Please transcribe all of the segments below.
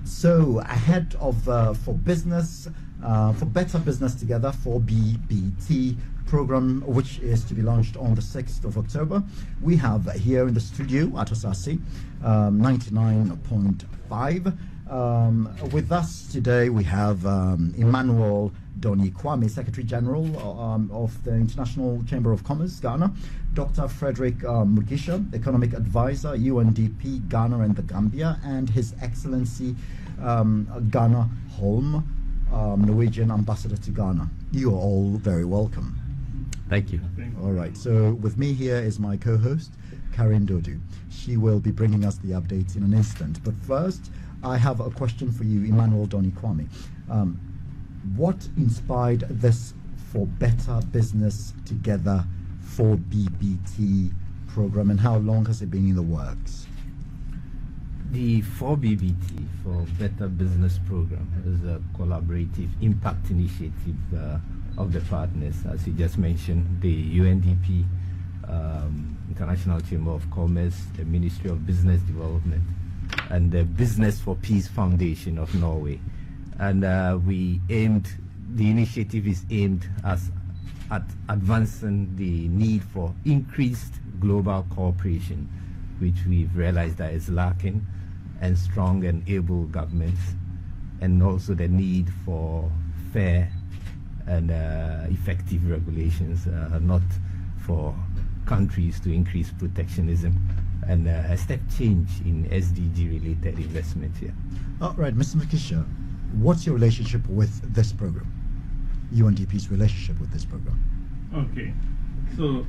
So ahead of for Better Business Together for BBT program, which is to be launched on the 6th of October, we have here in the studio at Asaase 99.5. With us today we have Emmanuel Doni Kwame, Secretary General of the International Chamber of Commerce, Ghana, Dr. Frederick Mugisha, Economic Advisor, UNDP, Ghana and the Gambia, and His Excellency Ghana Holm, Norwegian Ambassador to Ghana. You are all very welcome. Thank you. All right, so with me here is my co-host, Karin Dodu. She will be bringing us the updates in an instant. But first, I have a question for you, Emmanuel Doni Kwame. What inspired this For Better Business Together for BBT program, and how long has it been in the works? The 4BBT, for Better Business program, is a collaborative impact initiative of the partners, as you just mentioned, the UNDP, International Chamber of Commerce, the Ministry of Business Development, and the Business for Peace Foundation of Norway. And the initiative is aimed at advancing the need for increased global cooperation, which we've realized that is lacking, and strong and able governments, and also the need for fair and effective regulations, not for countries to increase protectionism, and a step change in SDG-related investment here. All right, Mr. Mugisha, what's your relationship with this program? UNDP's relationship with this program? Okay, so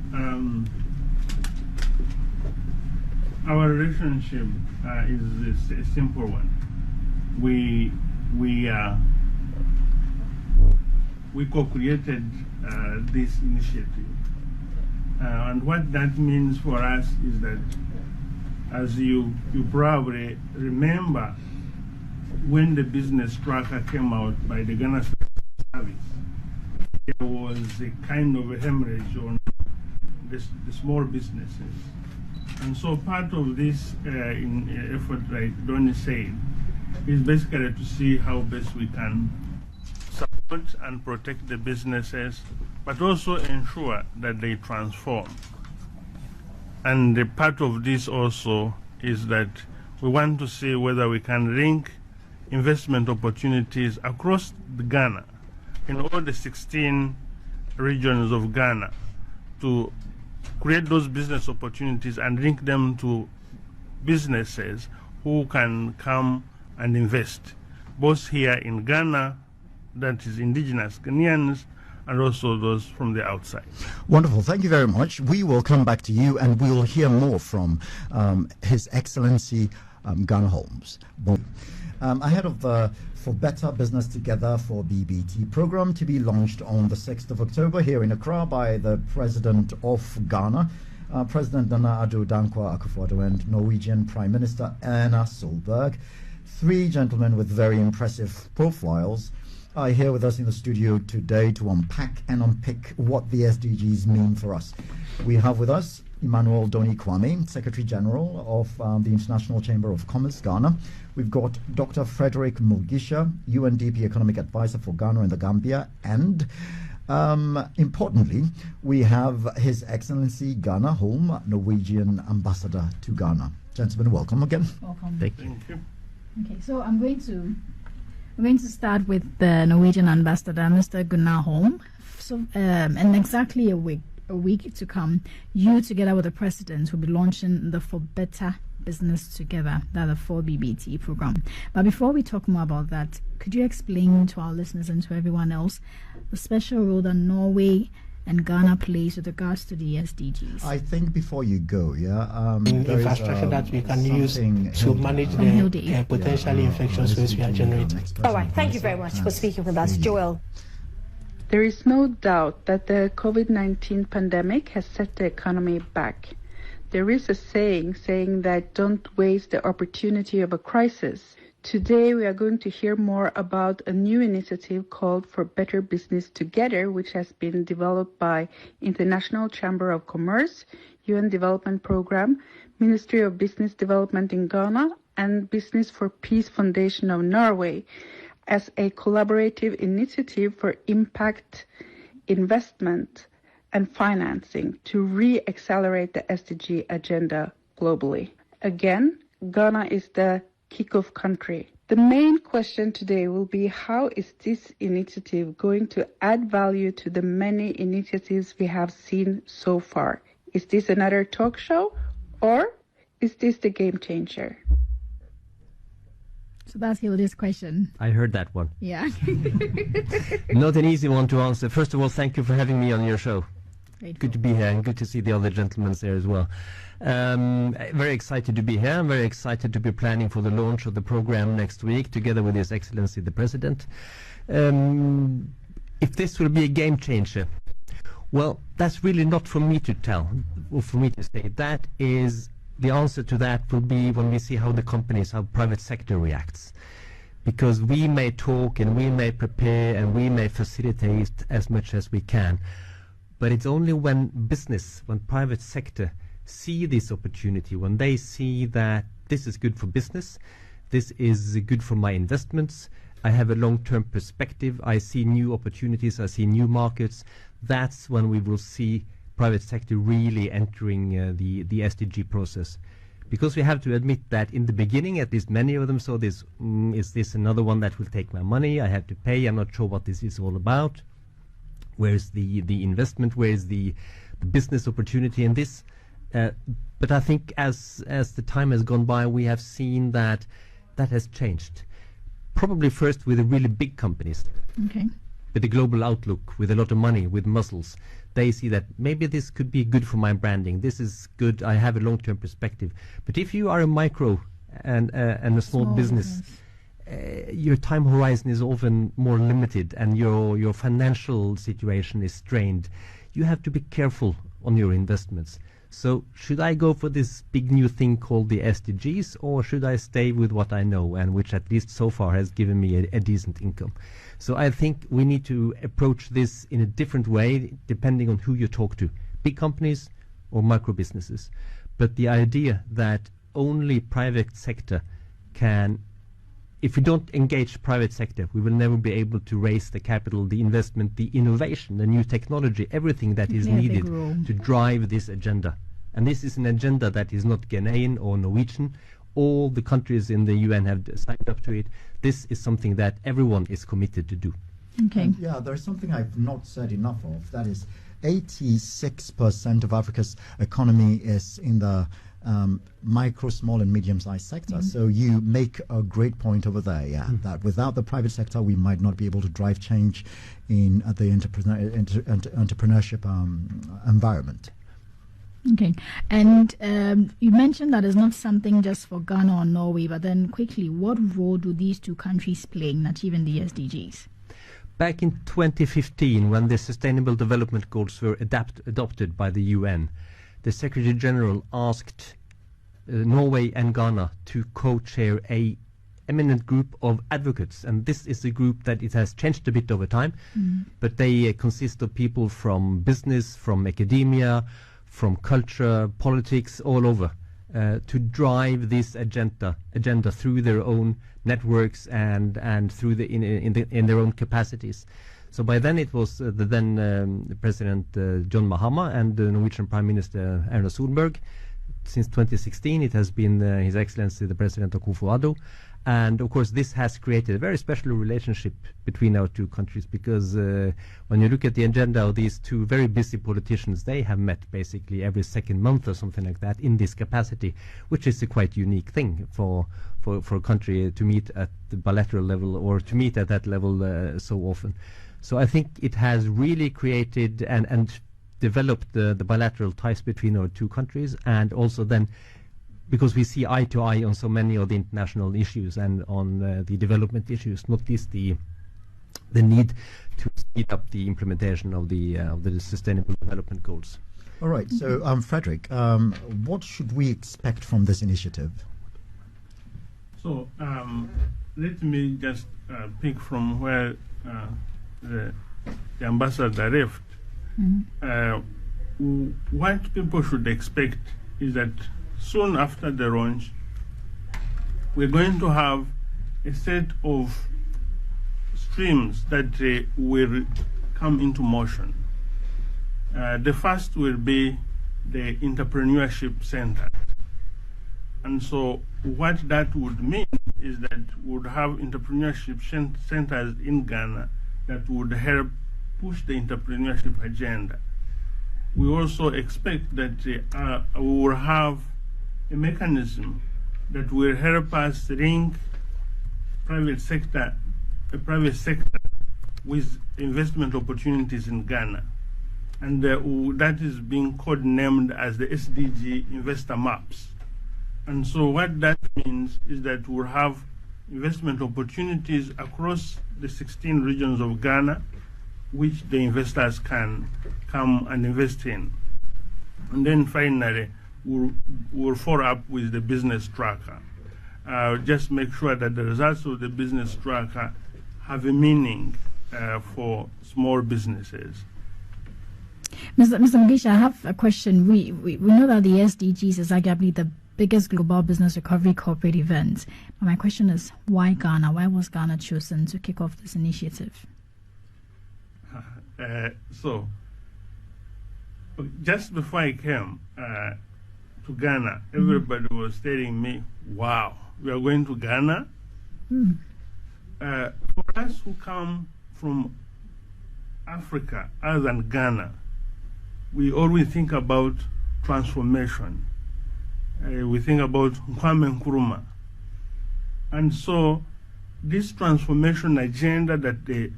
our relationship is a simple one. We co-created this initiative, and what that means for us is that, as you probably remember, when the business tracker came out by the Ghana Service, there was a kind of a hemorrhage on the small businesses. And so part of this effort, like Donnie said, is basically to see how best we can support and protect the businesses, but also ensure that they transform. And the part of this also is that we want to see whether we can link investment opportunities across the Ghana, in all the 16 regions of Ghana, to create those business opportunities and link them to businesses who can come and invest, both here in Ghana, that is indigenous Ghanaians, and also those from the outside. Wonderful. Thank you very much. We will come back to you and we will hear more from His Excellency Ghana Holmes. Ahead of the For Better Business Together for BBT program to be launched on the 6th of October here in Accra by the President of Ghana, President Akufo-Addo Akufo-Addo, and Norwegian Prime Minister Erna Solberg. Three gentlemen with very impressive profiles are here with us in the studio today to unpack and unpick what the SDGs mean for us. We have with us Emmanuel Doni Kwame, Secretary General of the International Chamber of Commerce, Ghana. We've got Dr. Frederick Mugisha, UNDP Economic Advisor for Ghana and the Gambia, and importantly, we have His Excellency Ghana Holm, Norwegian Ambassador to Ghana. Gentlemen, welcome again. Welcome. Thank you. Okay, so I'm going to start with the Norwegian Ambassador, Mr. Ghana Holm. So, and exactly a week to come, you together with the President will be launching the For Better Business Together, that the 4BBT program. But before we talk more about that, could you explain to our listeners and to everyone else the special role that Norway and Ghana plays with regards to the SDGs? I think before you go, infrastructure that we can use to manage the potentially infectious waste we are generating. All right, thank you very much for speaking with us, Joel. There is no doubt that the COVID-19 pandemic has set the economy back. There is a saying that don't waste the opportunity of a crisis. Today we are going to hear more about a new initiative called For Better Business Together, which has been developed by International Chamber of Commerce, UN Development Program, Ministry of Business Development in Ghana, and Business for Peace Foundation of Norway as a collaborative initiative for impact investment and financing to re-accelerate the SDG agenda globally. Again, Ghana is the kickoff country. The main question today will be, how is this initiative going to add value to the many initiatives we have seen so far? Is this another talk show, or is this the game changer? So that's Hilda's question. I heard that one. Yeah. Not an easy one to answer. First of all, thank you for having me on your show. Grateful. Good to be here, and good to see the other gentlemen there as well. Very excited to be here. I'm very excited to be planning for the launch of the program next week, together with His Excellency the President. If this will be a game changer, well, that's really not for me to tell, or for me to say. That is, the answer to that will be when we see how the companies, how private sector reacts. Because we may talk and we may prepare and we may facilitate as much as we can, but it's only when business, when private sector see this opportunity, when they see that this is good for business, this is good for my investments, I have a long-term perspective, I see new opportunities, I see new markets, that's when we will see private sector really entering the SDG process. Because we have to admit that in the beginning, at least many of them saw this, is this another one that will take my money, I have to pay, I'm not sure what this is all about, where's the investment, where's the business opportunity in this. But I think as the time has gone by, we have seen that has changed. Probably first with the really big companies, Okay. with a global outlook, with a lot of money, with muscles. They see that maybe this could be good for my branding. This is good. I have a long-term perspective. But if you are a micro and a small business, your time horizon is often more limited, and your financial situation is strained. You have to be careful on your investments. So should I go for this big new thing called the SDGs, or should I stay with what I know, and which at least so far has given me a decent income? So I think we need to approach this in a different way depending on who you talk to, big companies or micro businesses. But the idea that only private sector can, if we don't engage private sector, we will never be able to raise the capital, the investment, the innovation, the new technology, everything that is needed to drive this agenda. And this is an agenda that is not Ghanaian or Norwegian. All the countries in the UN have signed up to it. This is something that everyone is committed to do. Okay. And yeah, there's something I've not said enough of. That is, 86% of Africa's economy is in the micro, small and medium-sized sector. So you make a great point over there, that without the private sector we might not be able to drive change in the entrepreneurship environment. Okay. And you mentioned that it's not something just for Ghana or Norway, but then quickly, what role do these two countries play in achieving the SDGs? Back in 2015, when the Sustainable Development Goals were adopted by the UN, the Secretary General asked Norway and Ghana to co-chair a eminent group of advocates, and this is a group that it has changed a bit over time, but they consist of people from business, from academia, from culture, politics, all over, to drive this agenda through their own networks and through in their own capacities. So by then it was the then President John Mahama and the Norwegian Prime Minister Erna Solberg. Since 2016 it has been His Excellency the President Akufo-Addo. And of course this has created a very special relationship between our two countries, because when you look at the agenda of these two very busy politicians, they have met basically every second month or something like that in this capacity, which is a quite unique thing for a country to meet at the bilateral level, or to meet at that level so often. So I think it has really created and developed the bilateral ties between our two countries, and also then because we see eye to eye on so many of the international issues and on the development issues, not least the need to speed up the implementation of the Sustainable Development Goals. All right, so Frederick, what should we expect from this initiative? So let me just pick from where the ambassador left. What people should expect is that soon after the launch, we're going to have a set of streams that will come into motion. The first will be the entrepreneurship center. And so what that would mean is that we would have entrepreneurship centers in Ghana that would help push the entrepreneurship agenda. We also expect that we will have a mechanism that will help us link private sector with investment opportunities in Ghana. And that is being codenamed as the SDG Investor Maps. And so what that means is that we'll have investment opportunities across the 16 regions of Ghana, which the investors can come and invest in. And then finally, we'll follow up with the business tracker. Just make sure that the results of the business tracker have a meaning for small businesses. Mr. Mugisha, I have a question. We know that the SDGs is arguably the biggest global business recovery corporate event. But my question is, why Ghana? Why was Ghana chosen to kick off this initiative? So, just before I came to Ghana, everybody was telling me, wow, we are going to Ghana? For us who come from Africa, other than Ghana, we always think about transformation. We think about Kwame Nkrumah. And so this transformation agenda that the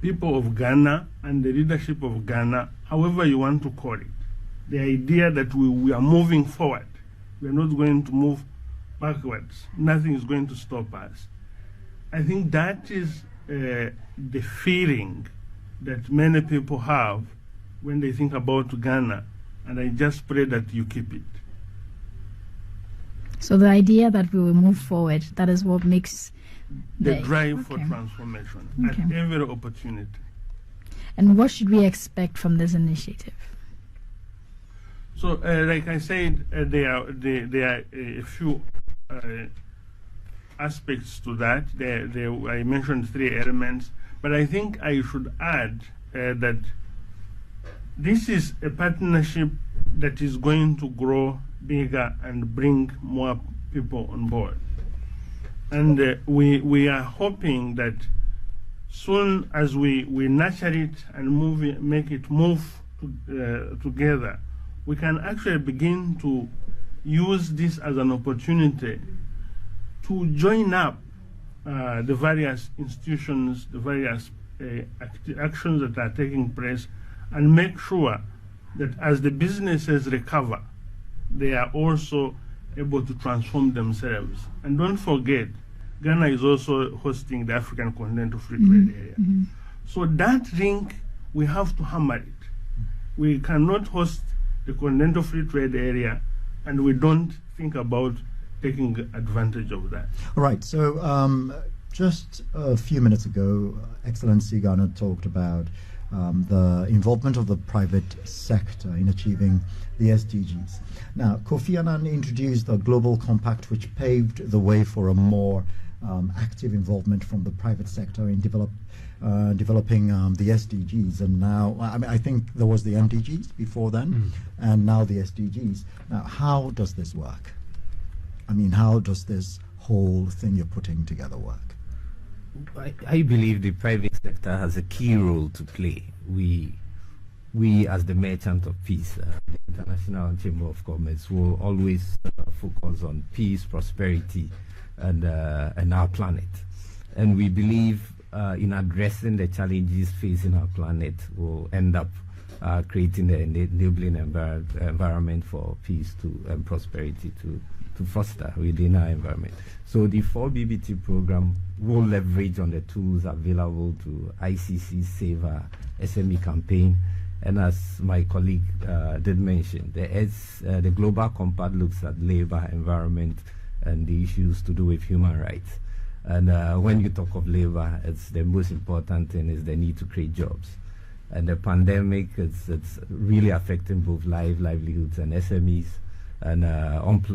people of Ghana and the leadership of Ghana, however you want to call it, the idea that we are moving forward, we are not going to move backwards, nothing is going to stop us. I think that is the feeling that many people have when they think about Ghana, and I just pray that you keep it. So the idea that we will move forward, that is what makes the drive for transformation at every opportunity. And what should we expect from this initiative? So, like I said, there are a few aspects to that. I mentioned 3 elements, but I think I should add that this is a partnership that is going to grow bigger and bring more people on board. And we are hoping that soon as we nurture it and make it move together, we can actually begin to use this as an opportunity to join up the various institutions, the various actions that are taking place, and make sure that as the businesses recover, they are also able to transform themselves. And don't forget, Ghana is also hosting the African Continental Free Trade Area. So that link, we have to hammer it. We cannot host the Continental Free Trade Area and we don't think about taking advantage of that. All right, so just a few minutes ago, Excellency Ghana talked about the involvement of the private sector in achieving the SDGs. Now, Kofi Annan introduced the Global Compact, which paved the way for a more active involvement from the private sector in developing the SDGs. And now, I think there was the MDGs before then, and now the SDGs. Now, how does this work? I mean, how does this whole thing you're putting together work? I believe the private sector has a key role to play. We as the merchant of peace, the International Chamber of Commerce, will always focus on peace, prosperity, and our planet. And we believe in addressing the challenges facing our planet will end up creating an enabling environment for peace and prosperity to foster within our environment. So the 4BBT program will leverage on the tools available to ICC Save SME campaign. And as my colleague did mention, the Global Compact looks at labor, environment, and the issues to do with human rights. And when you talk of labor, it's the most important thing is the need to create jobs. And the pandemic, it's really affecting both livelihoods and SMEs. and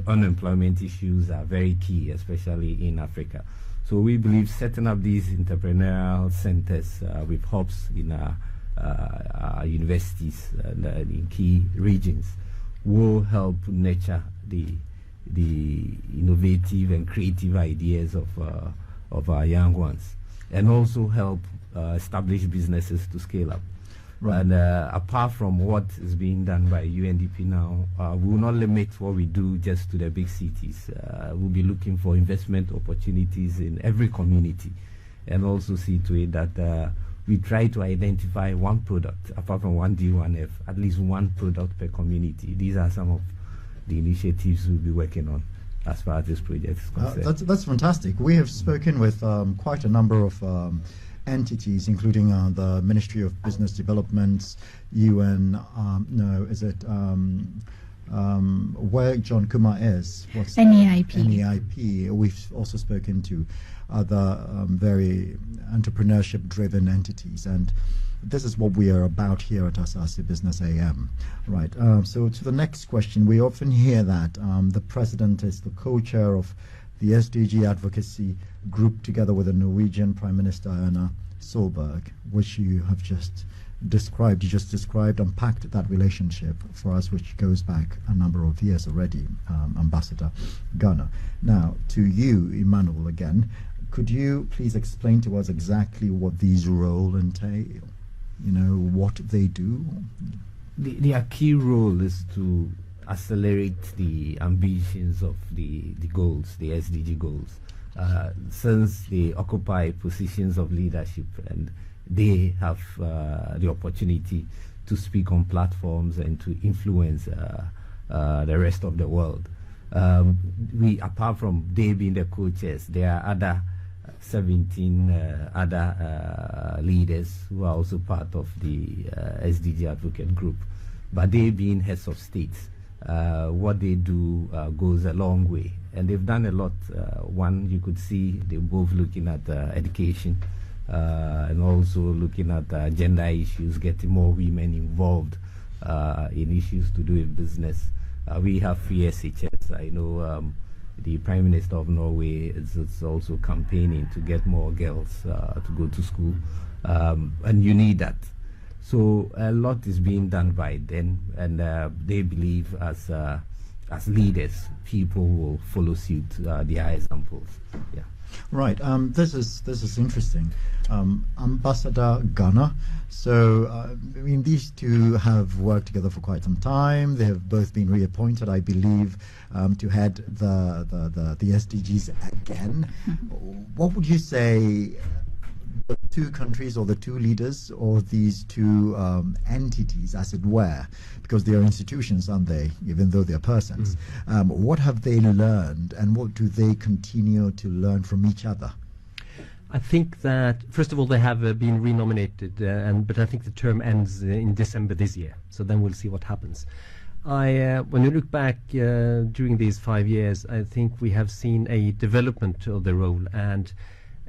unemployment issues are very key, especially in Africa. So we believe setting up these entrepreneurial centers with hubs in our universities and in key regions will help nurture the innovative and creative ideas of our young ones, and also help establish businesses to scale up. Right. And apart from what is being done by UNDP now, we will not limit what we do just to the big cities. We'll be looking for investment opportunities in every community, and also see to it that we try to identify one product, apart from 1D1F, at least one product per community. These are some of the initiatives we'll be working on as far as this project is concerned. That's fantastic. We have spoken with quite a number of entities, including the Ministry of Business Development, UN, where John Kumar is? What's NEIP. NEIP. We've also spoken to other very entrepreneurship-driven entities, and this is what we are about here at Asaase Business AM. Right. So to the next question, we often hear that the president is the co-chair of the SDG advocacy group together with the Norwegian Prime Minister Erna Solberg, which you have just described. You just described, unpacked that relationship for us, which goes back a number of years already, Ambassador Ghana. Now, to you, Emmanuel, again, could you please explain to us exactly what these roles entail? You know, what they do? Their key role is to accelerate the ambitions of the goals, the SDG goals. Since they occupy positions of leadership and they have the opportunity to speak on platforms and to influence the rest of the world. We, apart from they being the co-chairs, there are other 17 other leaders who are also part of the SDG advocate group, but they being heads of states. What they do goes a long way, and they've done a lot. One, you could see they're both looking at education and also looking at gender issues, getting more women involved in issues to do with business. We have free SHS. I know the Prime Minister of Norway is also campaigning to get more girls to go to school, and you need that. So a lot is being done by them, and they believe as leaders, people will follow suit their examples. Yeah. Right. This is interesting. Ambassador Ghana. So I mean, these two have worked together for quite some time. They have both been reappointed, I believe, to head the SDGs again. What would you say? The two countries, or the two leaders, or these two entities, as it were, because they are institutions, aren't they, even though they're persons. What have they learned, and what do they continue to learn from each other? I think that, first of all, they have been renominated, but I think the term ends in December this year, so then we'll see what happens. When you look back during these 5 years, I think we have seen a development of the role, and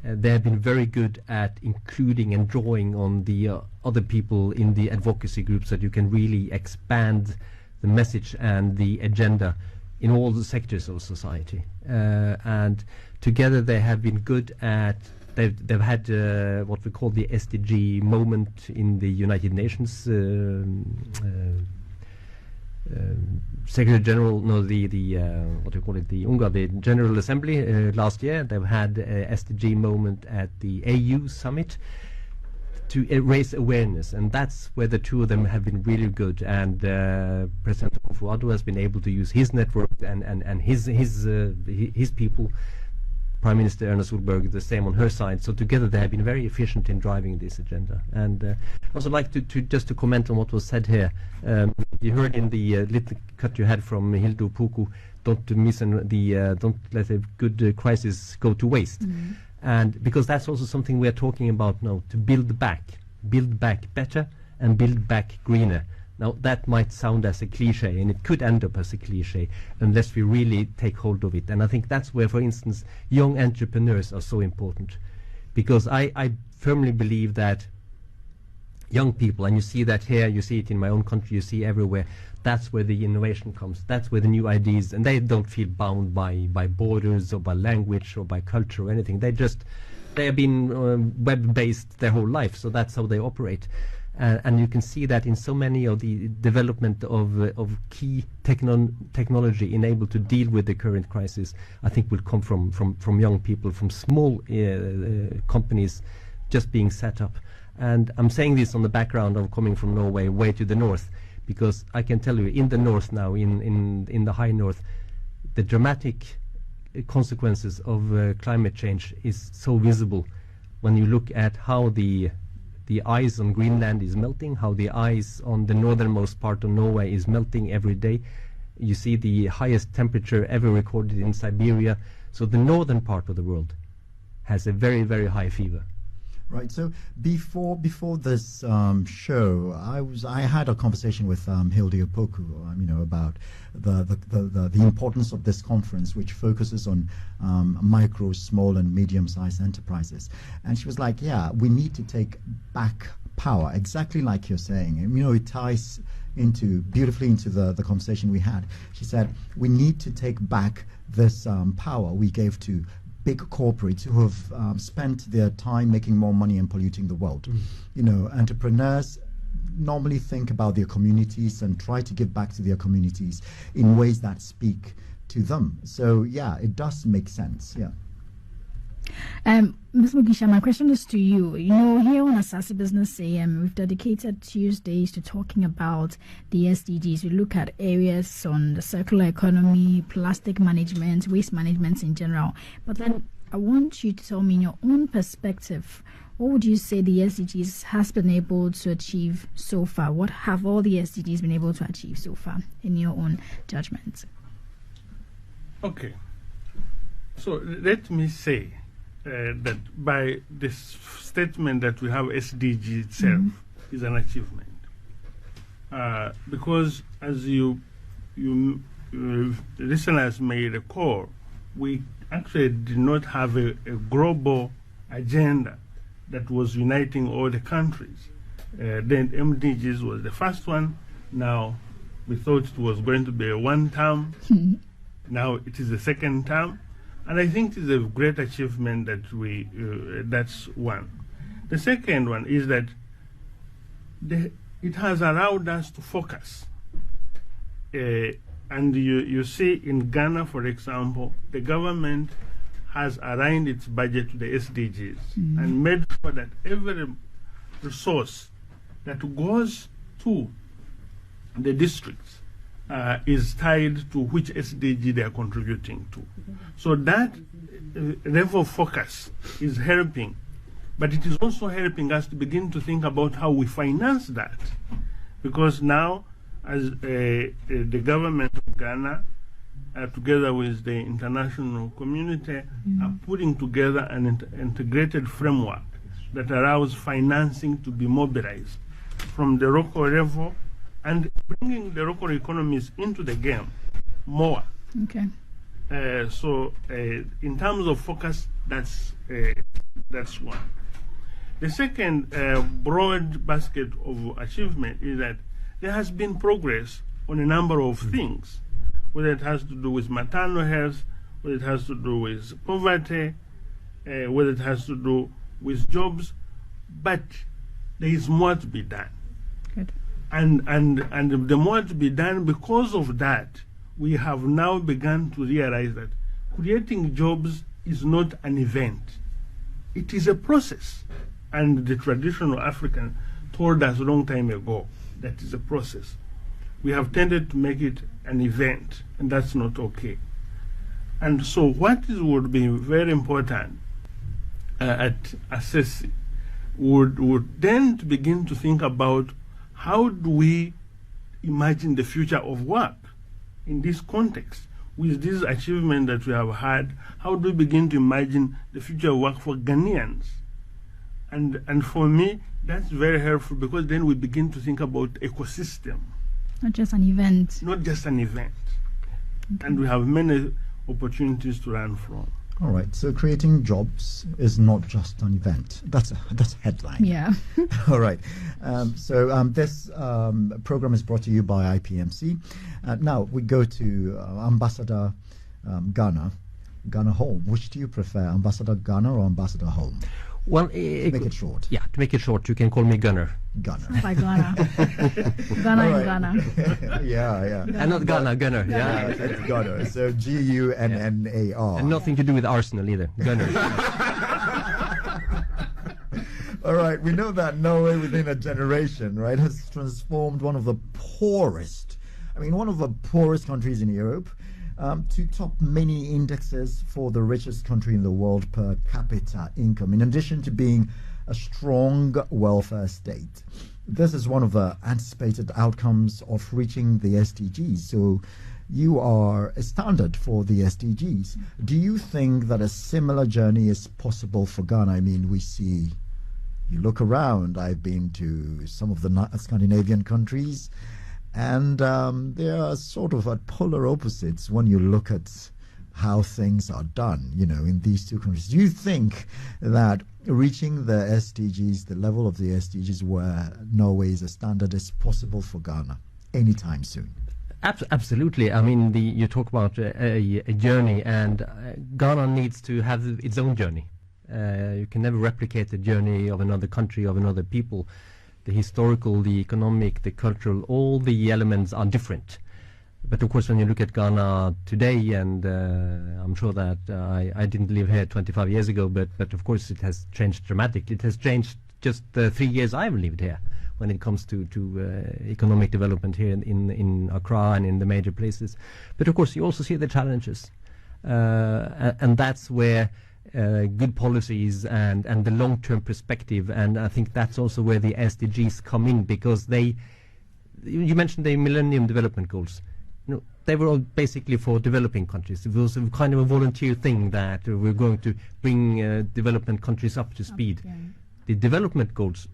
they have been very good at including and drawing on the other people in the advocacy groups, so that you can really expand the message and the agenda in all the sectors of society. And together they have been good at, they've had what we call the SDG moment in the United Nations. Secretary General, no, the what do you call it, the UNGA, the General Assembly last year. They've had a SDG moment at the AU summit to raise awareness, and that's where the two of them have been really good. And President Akufo-Addo has been able to use his network and his people. Prime Minister Erna Solberg the same on her side. So together they have been very efficient in driving this agenda. And I also like to just to comment on what was said here. You heard in the little cut you had from Hildo Puku, don't let a good crisis go to waste. And because that's also something we are talking about now, to build back better and build back greener. Now, that might sound as a cliche, and it could end up as a cliche unless we really take hold of it. And I think that's where, for instance, young entrepreneurs are so important. Because I firmly believe that young people, and you see that here, you see it in my own country, you see everywhere. That's where the innovation comes. That's where the new ideas, and they don't feel bound by borders or by language or by culture or anything. They have been web-based their whole life, so that's how they operate. And you can see that in so many of the development of key technology enabled to deal with the current crisis, I think will come from young people, from small companies just being set up. And I'm saying this on the background of coming from Norway way to the north, because I can tell you in the north now, in the high north, the dramatic consequences of climate change is so visible when you look at how the ice on Greenland is melting, how the ice on the northernmost part of Norway is melting every day. You see the highest temperature ever recorded in Siberia. So the northern part of the world has a very, very high fever. Right. So before this show, I had a conversation with Hilde Opoku, about the importance of this conference, which focuses on micro, small, and medium-sized enterprises. And she was like, "Yeah, we need to take back power," exactly like you're saying. And, it ties beautifully into the conversation we had. She said, "We need to take back this power we gave to big corporates who have spent their time making more money and polluting the world." Entrepreneurs normally think about their communities and try to give back to their communities in ways that speak to them. So yeah, it does make sense. Yeah. Ms. Mugisha, my question is to you. Here on Asaase Business AM, we've dedicated Tuesdays to talking about the SDGs. We look at areas on the circular economy, plastic management, waste management in general. But then I want you to tell me, in your own perspective, what would you say the SDGs has been able to achieve so far? What have all the SDGs been able to achieve so far, in your own judgment? Okay. So let me say that by this statement that we have SDG itself is an achievement, because as you listeners may recall, we actually did not have a global agenda that was uniting all the countries. Then MDGs was the first one. Now we thought it was going to be a one term. Now it is the second term. And I think it is a great achievement that that's one. The second one is that it has allowed us to focus. And you see in Ghana, for example, the government has aligned its budget to the SDGs and made sure that every resource that goes to the districts is tied to which SDG they are contributing to. So that level of focus is helping, but it is also helping us to begin to think about how we finance that. Because now, as the government of Ghana, together with the international community, are putting together an integrated framework that allows financing to be mobilized from the local level and bringing the local economies into the game more. Okay. So in terms of focus, that's one. The second broad basket of achievement is that there has been progress on a number of things, whether it has to do with maternal health, whether it has to do with poverty, whether it has to do with jobs, but there is more to be done. Good. And the more to be done, because of that, we have now begun to realize that creating jobs is not an event. It is a process. And the traditional African told us a long time ago that is a process. We have tended to make it an event, and that's not okay. And so what would be very important at Asaase would then to begin to think about how do we imagine the future of work in this context? With this achievement that we have had, how do we begin to imagine the future of work for Ghanaians? And for me, that's very helpful, because then we begin to think about ecosystem. Not just an event. Not just an event. Okay. And we have many opportunities to learn from. All right. So creating jobs is not just an event. That's a headline. Yeah. All right. This program is brought to you by IPMC. Now we go to Ambassador Ghana Holm. Which do you prefer, Ambassador Ghana or Ambassador Holm? Well, to make it short. Yeah, to make it short, you can call me Gunner. Gunner. By Ghana. Ghana and Ghana. Yeah. And not Ghana, Gunner. Yeah, it's Gunner. So Gunnar. And nothing to do with Arsenal either. Gunner. All right, we know that Norway within a generation, right, has transformed one of the poorest countries in Europe to top many indexes for the richest country in the world per capita income, in addition to being a strong welfare state. This is one of the anticipated outcomes of reaching the SDGs. So you are a standard for the SDGs. Do you think that a similar journey is possible for Ghana? I mean, we see, you look around, I've been to some of the Scandinavian countries, and they are sort of at polar opposites when you look at how things are done, in these two countries. Do you think that reaching the SDGs, the level of the SDGs where Norway is a standard, is possible for Ghana anytime soon? Absolutely. I mean, you talk about a journey, and Ghana needs to have its own journey. You can never replicate the journey of another country, of another people. The historical, the economic, the cultural, all the elements are different. But of course, when you look at Ghana today, and I'm sure that I didn't live here 25 years ago, but of course it has changed dramatically. It has changed just the 3 years I've lived here when it comes to economic development here in Accra and in the major places. But of course, you also see the challenges. And that's where good policies and the long-term perspective, and I think that's also where the SDGs come in, because you mentioned the Millennium Development Goals. They were all basically for developing countries. It was kind of a volunteer thing that we're going to bring development countries up to speed. The development goals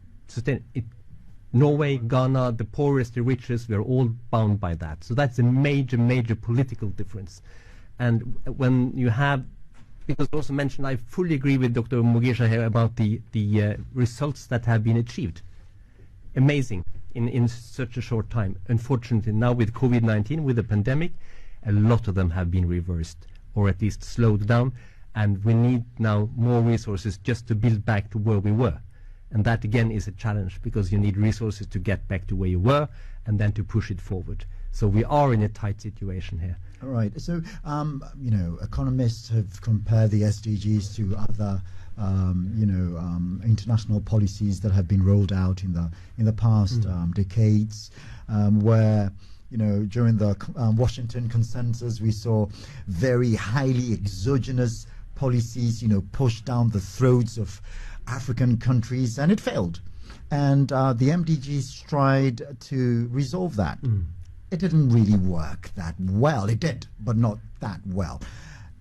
Norway, Ghana, the poorest, the richest, we're all bound by that. So that's a major political difference. And when you have, because also mentioned, I fully agree with Dr. Mugisha here about the results that have been achieved. Amazing in such a short time. Unfortunately, now with COVID-19, with the pandemic, a lot of them have been reversed, or at least slowed down, and we need now more resources just to build back to where we were. And that again is a challenge, because you need resources to get back to where you were and then to push it forward. So we are in a tight situation here. All right. So, economists have compared the SDGs to other, international policies that have been rolled out in the past decades, where, during the Washington Consensus, we saw very highly exogenous policies, pushed down the throats of African countries, and it failed. And the MDGs tried to resolve that. It didn't really work that well. It did, but not that well.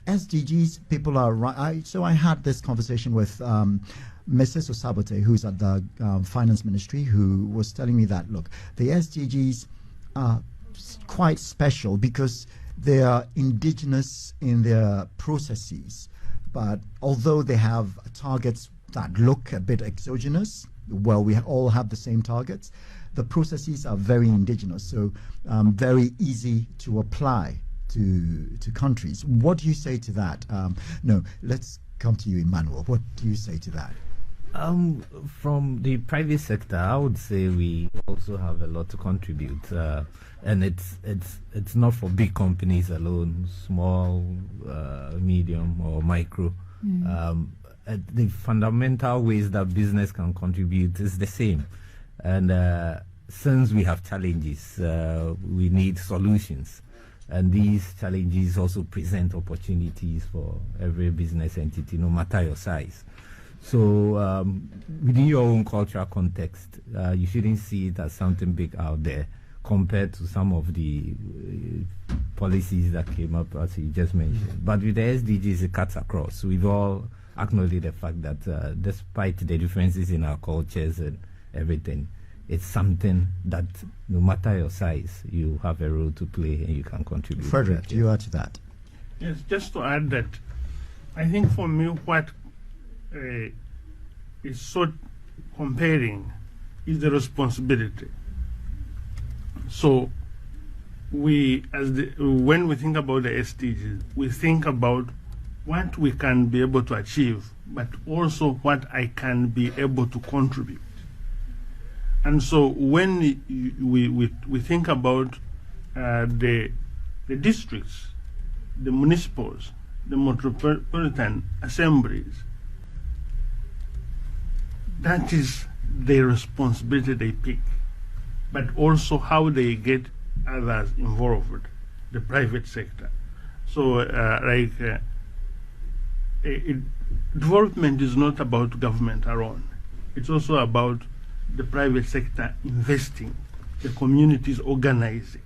SDGs, people are right. So I had this conversation with Mrs. Osabote, who's at the Finance Ministry, who was telling me that, look, the SDGs are quite special because they are indigenous in their processes. But although they have targets that look a bit exogenous, well, we all have the same targets, the processes are very indigenous, so very easy to apply to countries. What do you say to that? No, let's come to you, Emmanuel. What do you say to that? From the private sector, I would say we also have a lot to contribute, and it's not for big companies alone, small, medium, or micro. The fundamental ways that business can contribute is the same, and since we have challenges, we need solutions, and these challenges also present opportunities for every business entity, no matter your size. So within your own cultural context, you shouldn't see it as something big out there compared to some of the policies that came up, as you just mentioned. But with the SDGs, it cuts across. We've all acknowledged the fact that despite the differences in our cultures and everything, it's something that no matter your size, you have a role to play and you can contribute. Frederick, do you add to that? Yes, just to add that I think for me what is so comparing is the responsibility. So when we think about the SDGs, we think about what we can be able to achieve, but also what I can be able to contribute. And so when we think about the districts, the municipals, the metropolitan assemblies, that is the responsibility they pick, but also how they get others involved, the private sector. So development is not about government alone. It's also about the private sector investing, the communities organizing.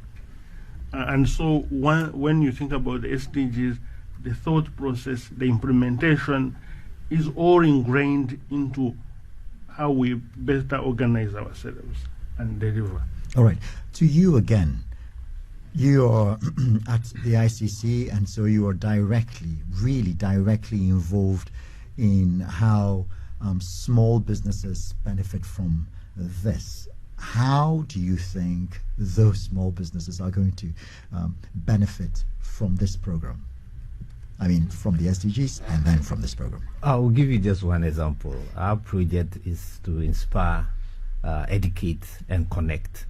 And so when you think about the SDGs, the thought process, the implementation is all ingrained into how we better organize ourselves and deliver. All right. To you again, you are at the ICC, and so you are really directly involved in how small businesses benefit from this. How do you think those small businesses are going to benefit from this program? I mean, from the SDGs and then from this program. I'll give you just one example. Our project is to inspire, educate, and connect.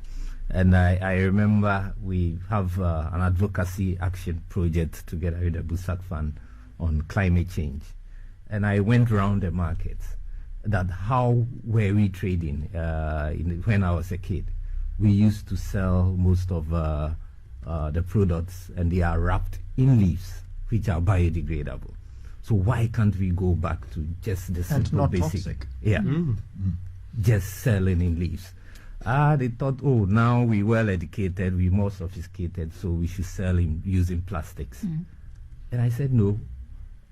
And I remember we have an advocacy action project together with the Busak Fund on climate change. And I went around the market. That how were we trading when I was a kid? We used to sell most of the products, and they are wrapped in leaves, which are biodegradable. So why can't we go back to just the simple not basic? Toxic. Yeah, just selling in leaves. They thought, oh, now we're well educated, we're more sophisticated, so we should sell in using plastics. And I said no,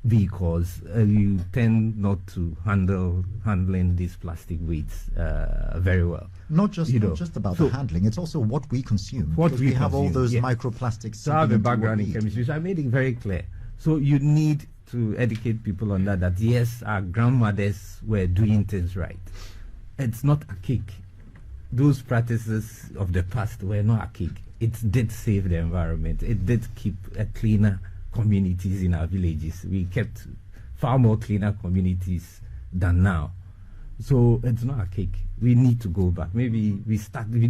because you tend not to handling these plastic weights very well. Not just about the handling; it's also what we consume. We have all those microplastics. So I have a background in chemistry, so I made it very clear. So you need to educate people on that. That yes, our grandmothers were doing things right. It's not a cake. Those practices of the past were not a cake. It did save the environment. It did keep a cleaner communities in our villages. We kept far more cleaner communities than now. So it's not a cake. We need to go back. Maybe we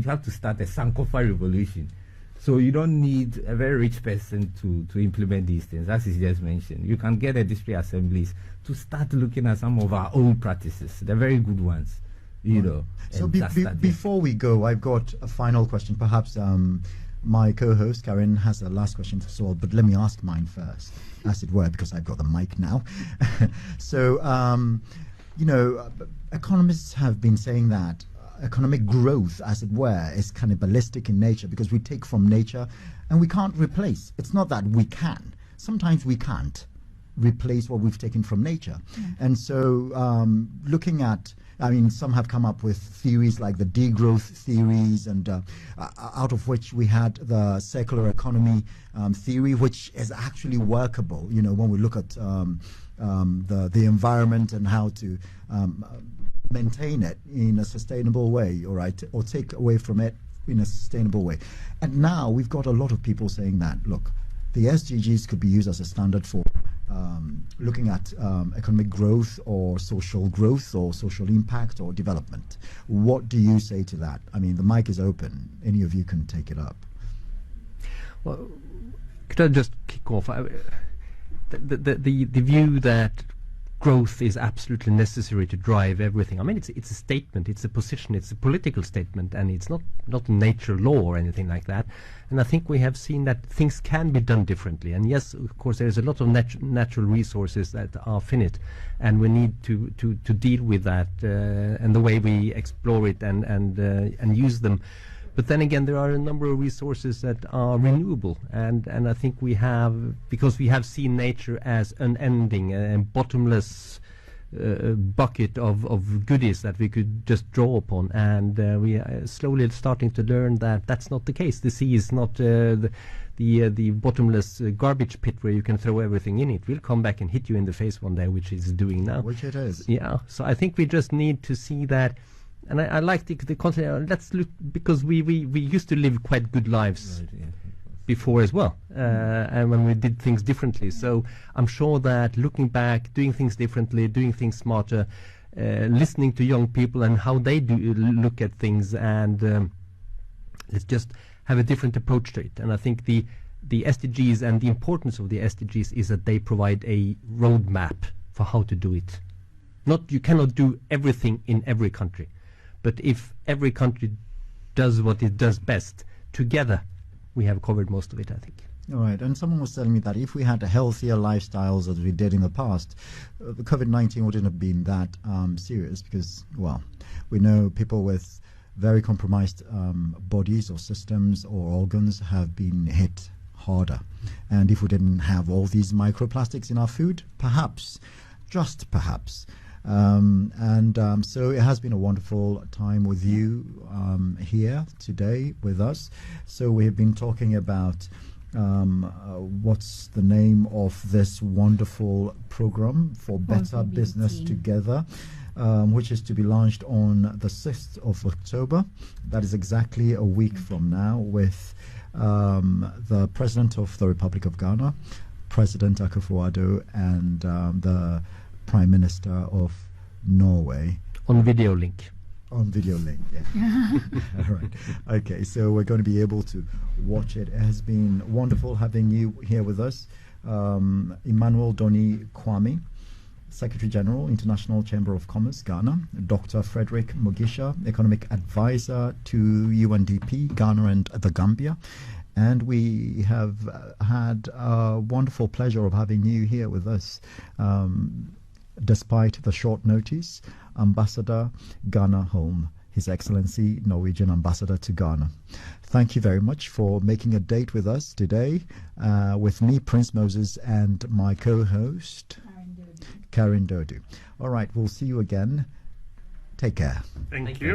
have to start a Sankofa revolution. So you don't need a very rich person to implement these things. As is just mentioned, you can get a district assemblies to start looking at some of our old practices, the very good ones, you know. So before we go, I've got a final question. Perhaps my co-host Karen has a last question to solve, but let me ask mine first, as it were, because I've got the mic now. So, economists have been saying that economic growth, as it were, is cannibalistic in nature, because we take from nature and we can't replace. It's not that we can. Sometimes we can't replace what we've taken from nature. And so looking at, some have come up with theories like the degrowth theories, and out of which we had the circular economy theory, which is actually workable, when we look at the environment and how to maintain it in a sustainable way, or take away from it in a sustainable way. And now we've got a lot of people saying that, look, the SDGs could be used as a standard for looking at economic growth or social impact or development. What do you say to that? I mean, the mic is open. Any of you can take it up. Well, could I just kick off? The view that growth is absolutely necessary to drive everything. I mean, it's a statement, it's a position, it's a political statement, and it's not nature law or anything like that. And I think we have seen that things can be done differently. And yes, of course, there's a lot of natural resources that are finite, and we need to deal with that and the way we explore it and use them. But then again, there are a number of resources that are renewable, and I think we have, because we have seen nature as unending and bottomless bucket of goodies that we could just draw upon, and we are slowly starting to learn that that's not the case. The sea is not the bottomless garbage pit where you can throw everything in. It will come back and hit you in the face one day, which it's doing now. Which it is. Yeah. So I think we just need to see that. And I like the concept. Let's look, because we used to live quite good lives before as well, and when we did things differently. So I'm sure that looking back, doing things differently, doing things smarter, listening to young people and how they do look at things, and let's just have a different approach to it. And I think the SDGs and the importance of the SDGs is that they provide a roadmap for how to do it. You cannot do everything in every country, but if every country does what it does best together, we have covered most of it, I think. All right, and someone was telling me that if we had healthier lifestyles as we did in the past, the COVID-19 wouldn't have been that serious, because, well, we know people with very compromised bodies or systems or organs have been hit harder. And if we didn't have all these microplastics in our food, perhaps, just perhaps, so it has been a wonderful time with you here today with us. So we have been talking about what's the name of this wonderful program for Better Business Together, which is to be launched on the 6th of October. That is exactly a week from now, with the President of the Republic of Ghana, President Akufo-Addo, and the Prime Minister of Norway. On video link. On video link, yeah. All right. Okay, so we're going to be able to watch it. It has been wonderful having you here with us. Emmanuel Doni Kwame, Secretary General, International Chamber of Commerce, Ghana. Dr. Frederick Mugisha, Economic Advisor to UNDP, Ghana and the Gambia. And we have had a wonderful pleasure of having you here with us, despite the short notice, Ambassador Ghana Home, His Excellency Norwegian Ambassador to Ghana. Thank you very much for making a date with us today, with me, Prince Moses, and my co-host, Karen Dodu. All right, we'll see you again. Take care. Thank you.